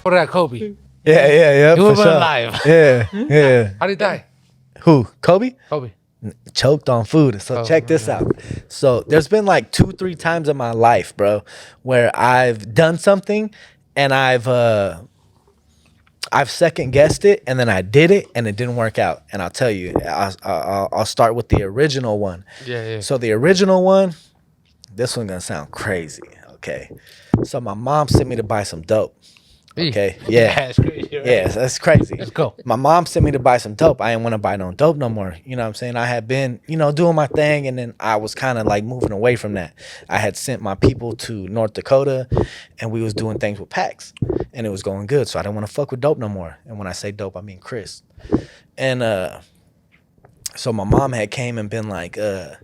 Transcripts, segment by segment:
Put it at Kobe. Yeah. He for was sure. alive. Yeah. How'd he die? Who? Kobe? Kobe. Choked on food. So check this out. So there's been like 2-3 times in my life, bro, where I've done something and I've second guessed it and then I did it and it didn't work out. And I'll tell you, I'll start with the original one. Yeah. So the original one, this one's gonna sound crazy. Okay. So my mom sent me to buy some dope. Okay. Yeah. That's crazy. Right? Yeah, that's crazy. Let's go. My mom sent me to buy some dope. I didn't want to buy no dope no more. You know what I'm saying? I had been, doing my thing, and then I was kind of like moving away from that. I had sent my people to North Dakota, and we was doing things with packs, and it was going good. So I didn't want to fuck with dope no more. And when I say dope, I mean Chris. And so my mom had came and been like, go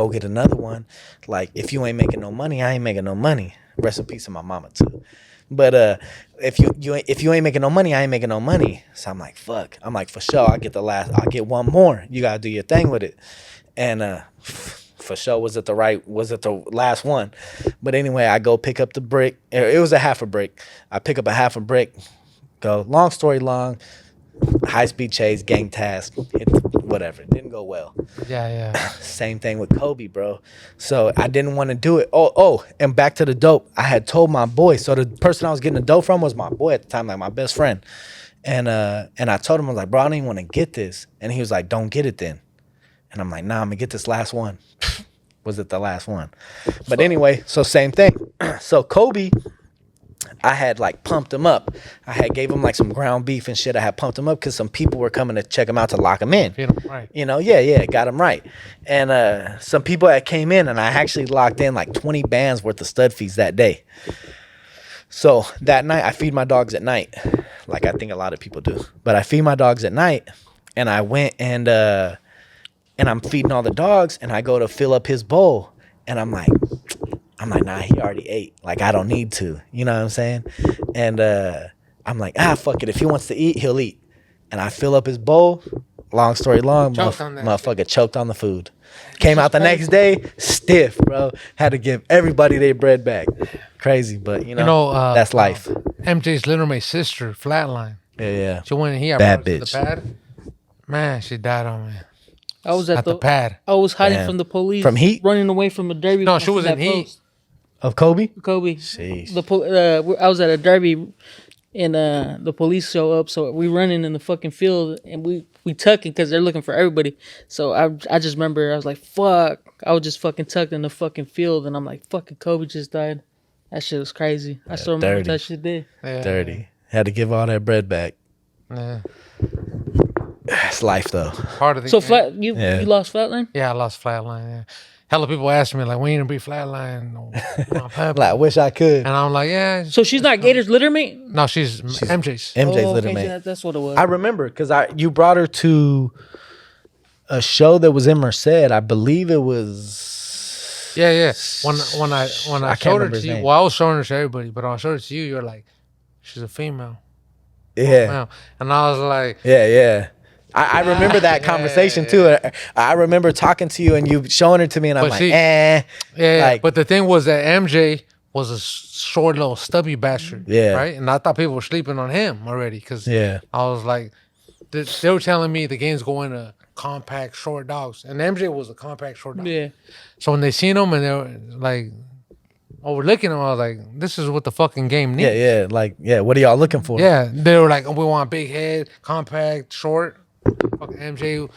get another one. Like, if you ain't making no money, I ain't making no money. Rest in peace to my mama too. But if you ain't making no money, I ain't making no money. So I'm like, fuck. I'm like, for sure, I'll get one more. You gotta do your thing with it. And for sure, was it the last one? But anyway, I go pick up the brick. It was a half a brick. I pick up a half a brick. Go. Long story long. High speed chase, gang task, whatever. It didn't go well. Yeah. Same thing with Kobe, bro. So I didn't want to do it. Oh, and back to the dope. I had told my boy. So the person I was getting the dope from was my boy at the time, like my best friend. And I told him, I was like, bro, I don't even want to get this. And he was like, don't get it then. And I'm like, nah, I'm gonna get this last one. Was it the last one? But anyway, so same thing. So Kobe, I had like pumped him up. I had gave him like some ground beef and shit. I had pumped him up because some people were coming to check him out to lock him in. Right. Got him right. And some people that came in, and I actually locked in like 20 bands worth of stud fees that day. So that night, I feed my dogs at night, like I think a lot of people do. But I feed my dogs at night, and I went and I'm feeding all the dogs, and I go to fill up his bowl, and I'm like, nah, he already ate. Like, I don't need to. You know what I'm saying? And I'm like, fuck it. If he wants to eat, he'll eat. And I fill up his bowl. Long story long, motherfucker choked on the food. Came out the next day, stiff, bro. Had to give everybody their bread back. Crazy, but that's life. MJ's little mate's sister, Flatline. Yeah. She went in here. Bad bitch. The pad. Man, she died on me. I was at the pad. I was hiding from the police. From heat? Running away from a derby. No, she was in heat. Post. Of Kobe? Kobe. Jeez. I was at a derby, and the police show up, so we running in the fucking field, and we tucking because they're looking for everybody. So I just remember I was like, fuck. I was just fucking tucked in the fucking field, and I'm like, fucking Kobe just died. That shit was crazy. I still remember what that shit did. Yeah. Dirty. Had to give all that bread back. Yeah. It's life though. Part of the So game. you lost Flatline? Yeah, I lost Flatline. Yeah. Hella people ask me like, when you gonna be Flatline? Like, I wish I could. And I'm like, yeah. So she's not Gator's litter mate? No, she's MJ's. MJ's little mate. That's what it was. I remember because you brought her to a show that was in Merced. I believe it was. Yeah. When I showed her to you, well, I was showing her to everybody, but when I showed her to you, you're like, she's a female. Yeah. And I was like, yeah. I remember that conversation too. I remember talking to you and you showing her to me, and I'm like, Yeah. Like, but the thing was that MJ was a short little stubby bastard. Yeah. Right. And I thought people were sleeping on him already because I was like, they were telling me the game's going to compact short dogs, and MJ was a compact short dog. Yeah. So when they seen him and they were like overlooking him, I was like, this is what the fucking game needs. Yeah. Like, what are y'all looking for? Yeah. They were like, we want big head, compact, short. Fucking MJ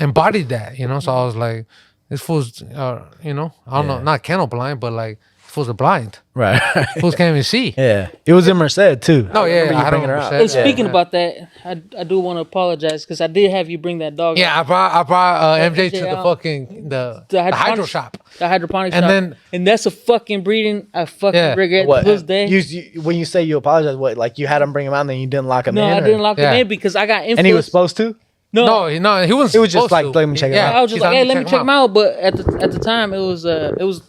embodied that, so I was like, this fool's I don't know, not kennel blind, but like fools are blind. Right. Fools can't even see. Yeah. It was in Merced too. No, I don't her out. And speaking about that, I do want to apologize because I did have you bring that dog. Yeah, I brought MJ to the fucking the hydro shop. The hydroponic and shop. And that's a fucking breeding I fucking regret to this day. When you say you apologize, what, like you had him bring him out and then you didn't lock him in? No, I didn't lock him in because I got influenced. And he was supposed to? No, he was. It was just like, let me check him out. I was just like, hey, let me check him out. But at the time, it was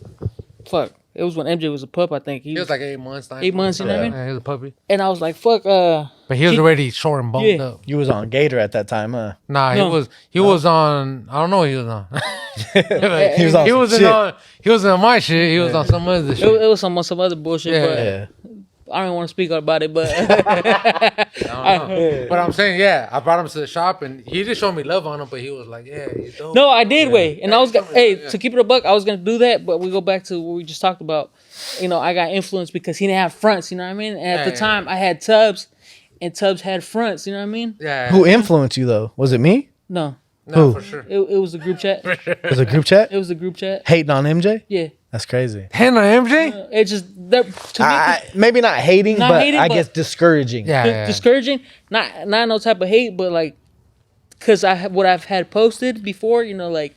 fuck. It was when MJ was a pup, I think. He was like 8 months. 8 months, you know what I mean? Yeah, he was a puppy. And I was like, fuck. But he was already short and boned up. You was on Gator at that time, huh? Nah, he was on. I don't know what he was on. He was on. He wasn't on my shit. He was on some other shit. It was some other bullshit. I don't want to speak about it, but I don't know. But I'm saying, I brought him to the shop, and he just showed me love on him. But he was like, "Yeah, you dope." No, I did wait, and I was to keep it a buck. I was gonna do that, but we go back to what we just talked about. I got influenced because he didn't have fronts. You know what I mean? And at the time, I had Tubbs, and Tubbs had fronts. You know what I mean? Yeah. Who influenced you though? Was it me? No, No, for sure. it was a group chat. It was a group chat. It was a group chat. Hating on MJ. Yeah, That's crazy. Hannah MJ? it just to me. Maybe not hating, Not but hating, I but- guess discouraging. Yeah. Discouraging, not no type of hate, but like, cause what I've had posted before, like,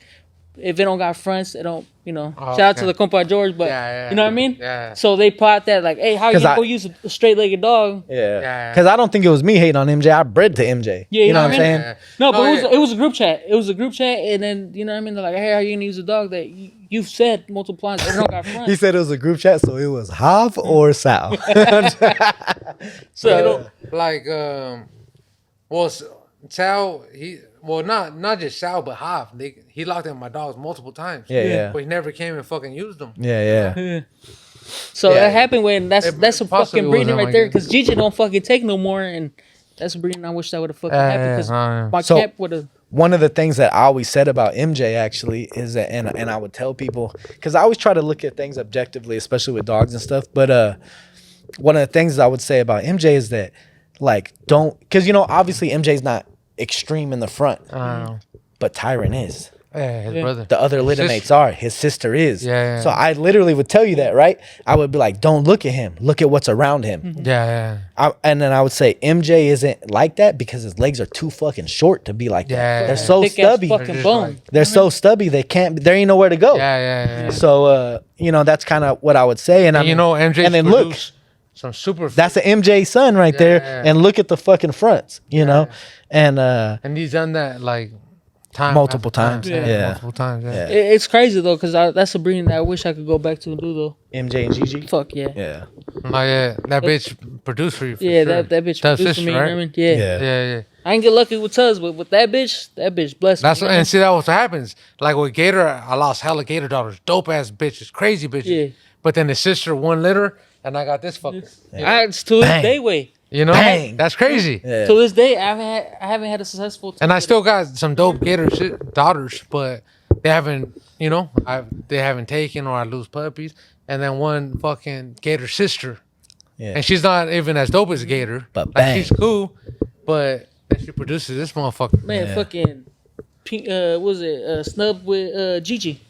if it don't got fronts, it don't, shout out to the compa George, but you know what I mean? Yeah. So they pot that like, hey, how you gonna I- go use a straight-legged dog? Yeah. Because I don't think it was me hating on MJ. I bred to MJ. Yeah, you know what I'm I mean? saying? Yeah. No, but Oh, it was a group chat. It was a group chat, and then you know what I mean. They're like, hey, how you gonna use a dog that you've said multiple times it don't got fronts? He said it was a group chat, so it was Hav or Sal. So Like, Sal, not just Sal, but Hav. He locked in my dogs multiple times. Yeah. But he never came and fucking used them. Yeah. So Yeah. that happened when that's a possibly fucking breeding wasn't right like there that. because Gigi don't fucking take no more, and that's a breeding I wish that would have fucking happened because my So- camp would have. One of the things that I always said about MJ actually is that, and I would tell people, because I always try to look at things objectively, especially with dogs and stuff. But one of the things I would say about MJ is that, like, because obviously MJ's not extreme in the front, but Tyron is. Yeah, his brother. The other littermates are. His sister is. Yeah. So I literally would tell you that, right? I would be like, don't look at him. Look at what's around him. Yeah. And then I would say MJ isn't like that because his legs are too fucking short to be like that. Yeah. They're so Thick ass stubby. fucking bone. They're so stubby. There ain't nowhere to go. Yeah. So that's kind of what I would say. And MJ. and then look, produced some super. that's an MJ son right there. Yeah. And look at the fucking fronts, and and he's done that like multiple times. multiple times. Yeah. It's crazy though because that's a breeding that I wish I could go back to and do though. MJ and Gigi. Fuck yeah. Yeah. That bitch produced for you. For Yeah, sure. that bitch Tubbs' produced for me. sister, You know what I mean? Yeah. Yeah. I ain't get lucky with Tubbs, but with that bitch blessed That's me. and see that was what happens. Like with Gator, I lost hella Gator daughters, dope ass bitches, crazy bitches. Yeah. But then his sister one litter, and I got this fucker. It's to this Bang. day way. Bang. That's crazy. Yeah. To this day, I haven't had a successful. And I still got some dope Gator daughters, but they haven't, they haven't taken or I lose puppies. And then one fucking Gator sister, Yeah. and she's not even as dope as Gator, But like bang. she's cool, but then she produces this motherfucker. Man, fucking pink. What was it? Snub with Gigi.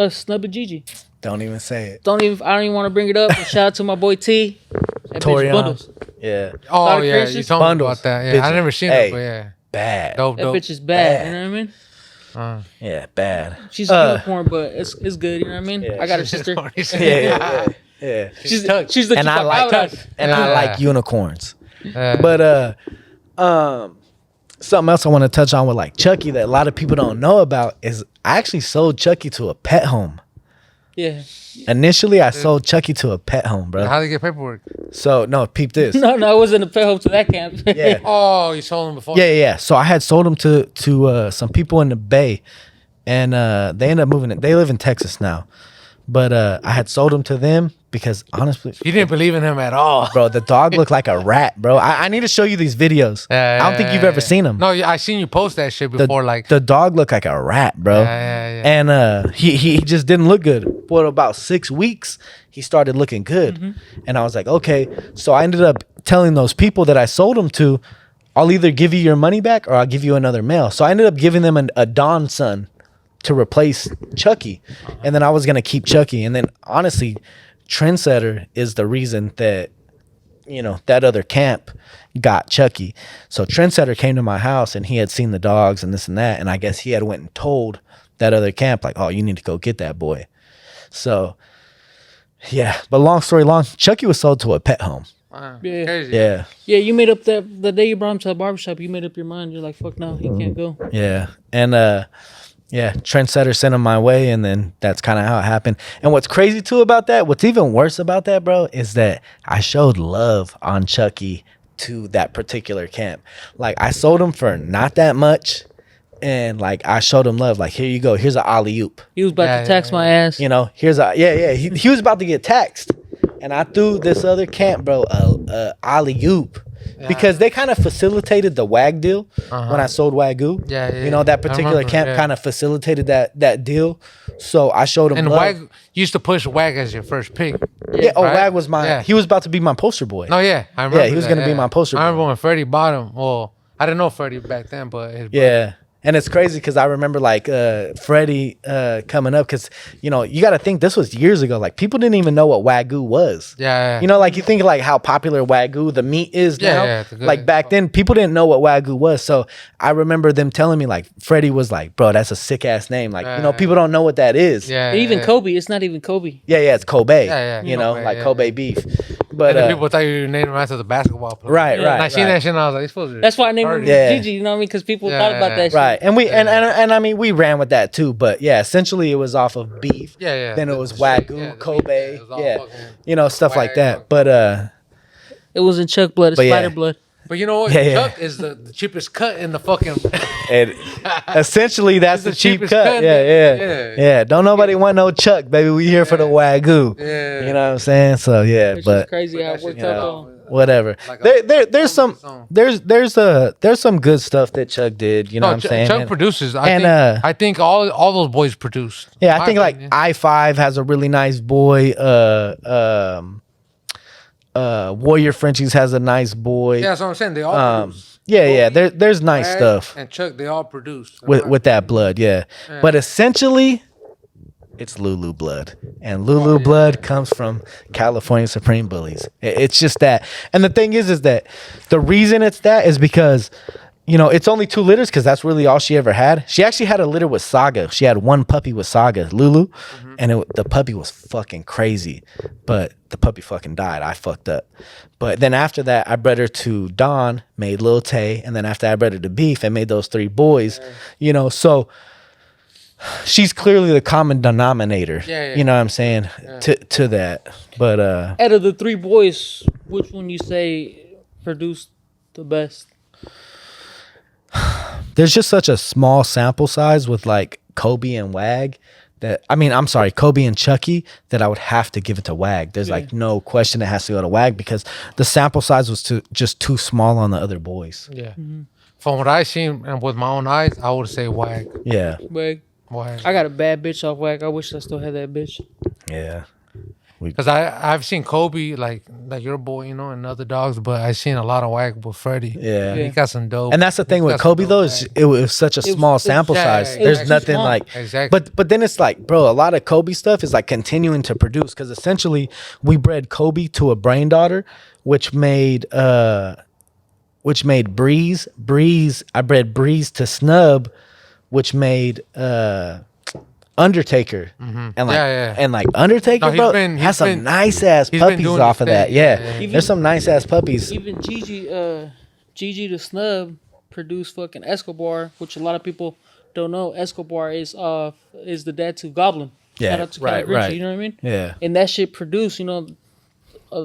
Snub with Gigi. Don't even say it. I don't even want to bring it up. But shout out to my boy T. That bitch Torian. bundles. Yeah. Oh Lot of yeah, Christians? you told me Bundles. about that. Yeah, I Bitches. never seen Hey. it, but yeah, Bad. dope. That bitch is bad. You know what I mean? Yeah, bad. She's a unicorn, but it's good. You know what I mean? Yeah. I got her sister. Yeah. She's the And I like unicorns. Yeah. But something else I want to touch on with like Chucky that a lot of people don't know about is I actually sold Chucky to a pet home. Yeah. Initially, I sold Chucky to a pet home, bro. How do you get paperwork? So no, peep this. No, I wasn't a pet home to that camp. Yeah. Oh, you sold him before? Yeah. So I had sold him to some people in the Bay, and they ended up moving it. They live in Texas now, but I had sold him to them because honestly, You didn't believe in him at all. bro, the dog looked like a rat, bro. I need to show you these videos. I don't think you've ever seen him. No, I seen you post that shit before. Like, the dog looked like a rat, bro. Yeah. And he just didn't look good. For about 6 weeks, he started looking good, and I was like, okay. So I ended up telling those people that I sold him to, I'll either give you your money back or I'll give you another male. So I ended up giving them a Don son to replace Chucky, and then I was gonna keep Chucky. And then honestly, Trendsetter is the reason that that other camp got Chucky. So Trendsetter came to my house and he had seen the dogs and this and that, and I guess he had went and told that other camp like, oh, you need to go get that boy. So yeah, but long story long, Chucky was sold to a pet home. wow, Yeah. crazy. Yeah, Yeah, you made up the day you brought him to the barbershop, you made up your mind. You're like, fuck no, he can't go. yeah, and yeah, Trendsetter sent him my way, and then that's kind of how it happened. And what's crazy too about that, what's even worse about that, bro, is that I showed love on Chucky to that particular camp. Like I sold him for not that much, and like I showed him love. Like, here you go, here's an alley oop. He was about Yeah, to tax yeah, my ass. Here's a he was about to get taxed, and I threw this other camp, bro, alley-oop. Yeah. Because they kind of facilitated the WAG deal when I sold Wagyu. You know, that particular camp kind of facilitated that deal. So I showed him. And love. WAG used to push WAG as your first pick. Yeah, WAG was my. Yeah. He was about to be my poster boy. Oh yeah, I remember. Yeah, he was gonna be my poster boy. I remember when Freddie bought him. Well, I didn't know Freddie back then, but yeah. And it's crazy because I remember like Freddie coming up because, you know, you got to think this was years ago. Like people didn't even know what Wagyu was. Yeah. You know, like you think like how popular Wagyu, the meat is now. Yeah, like back then, people didn't know what Wagyu was. So I remember them telling me like Freddie was like, bro, that's a sick ass name. Like, you know, people don't know what that is. Yeah. Even Kobe, it's not even Kobe. Yeah, it's Kobe. Yeah. You know, like Kobe beef. But and people thought you named him after the basketball player. Right. And I seen that shit and I was like, you're supposed to. That's why I named him Gigi, you know what I mean? Because people thought about that shit. Right. And we and I mean we ran with that too, but yeah, essentially it was off of beef. Yeah. Then it was Wagyu, Kobe, you know, stuff like that. But it wasn't Chuck blood, it's spider blood. But you know what? Chuck is the cheapest cut in the fucking. And essentially, that's the cheap cut. Yeah. Don't nobody want no Chuck, baby. We here for the Wagyu. Yeah. You know what I'm saying? So yeah, but crazy how it worked out. Whatever. Like there's some good stuff that Chuck did. You know what I'm saying? Chuck produces. I think all those boys produce. Yeah, I think like I-5 has a really nice boy. Warrior Frenchies has a nice boy. Yeah, that's what I'm saying. They all produce. Yeah. There's nice stuff. And Chuck, they all produce with that blood. Yeah, but essentially, it's Lulu blood, and Lulu blood comes from California Supreme Bullies. It's just that, and the thing is that the reason it's that is because, you know, it's only 2 litters because that's really all she ever had. She actually had a litter with Saga. She had 1 puppy with Saga, Lulu, and the puppy was fucking crazy, but the puppy fucking died. I fucked up. But then after that, I bred her to Dawn, made Lil Tay, and then after I bred her to Beef, and made those 3 boys. You know, so she's clearly the common denominator. You know what I'm saying? To that. But out of the 3 boys, which one you say produced the best? There's just such a small sample size with like Kobe and Wag that Kobe and Chucky that I would have to give it to Wag. There's like no question it has to go to Wag because the sample size was just too small on the other boys. Yeah. From what I seen and with my own eyes, I would say Wag. Yeah. Wag. I got a bad bitch off Wag. I wish I still had that bitch. Yeah. Because I've seen Kobe like your boy, you know, and other dogs, but I've seen a lot of Wag with Freddie. Yeah. He got some dope. And that's the thing with Kobe though, is it was such a small sample size. There's nothing like exactly. But then it's like, bro, a lot of Kobe stuff is like continuing to produce because essentially we bred Kobe to a brain daughter, which made Breeze. I bred Breeze to Snub, which made Undertaker and like Undertaker, bro, has some nice ass puppies off of that. There's some nice ass puppies. Even Gigi the Snub produced fucking Escobar, which a lot of people don't know. Escobar is the dad to Goblin. Yeah, shout out to right. You know what I mean? Yeah, and that shit produced, you know,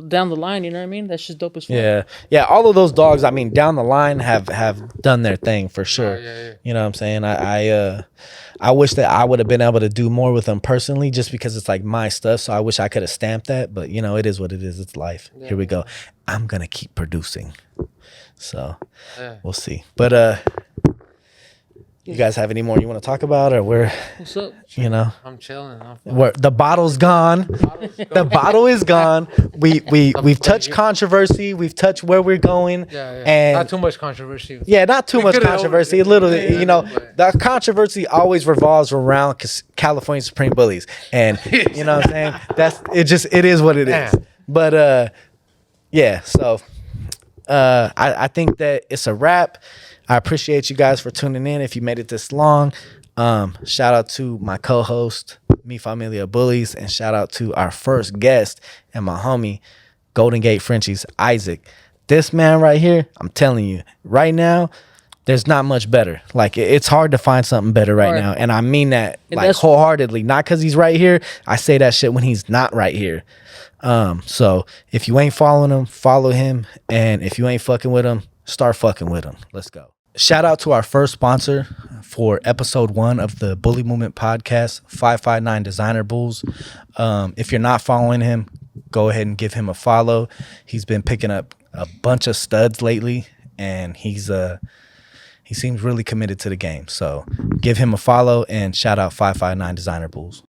down the line. You know what I mean? That's just dope as fuck. Yeah. All of those dogs, I mean, down the line have done their thing for sure. You know what I'm saying? I wish that I would have been able to do more with them personally, just because it's like my stuff. So I wish I could have stamped that, but you know, it is what it is. It's life. Here we go. I'm gonna keep producing. So we'll see. But you guys have any more you want to talk about, or what's up? You know, I'm chilling. The bottle's gone. The bottle is gone. We've touched controversy. We've touched where we're going. And not too much controversy. Yeah, not too much controversy. A little, you know, the controversy always revolves around California Supreme Bullies, and you know what I'm saying. It is what it is. But yeah. So I think that it's a wrap. I appreciate you guys for tuning in. If you made it this long, shout out to my co-host, Mi Familia Bullies, and shout out to our first guest and my homie, GoldenGateFrenchies, Isaac. This man right here, I'm telling you, right now, there's not much better. Like, it's hard to find something better right now. And I mean that like wholeheartedly. Not because he's right here. I say that shit when he's not right here. So if you ain't following him, follow him. And if you ain't fucking with him, start fucking with him. Let's go. Shout out to our first sponsor for episode 1 of the Bully Movement podcast, 559 Designer Bulls. If you're not following him, go ahead and give him a follow. He's been picking up a bunch of studs lately, and he seems really committed to the game. So give him a follow, and shout out 559 Designer Bulls.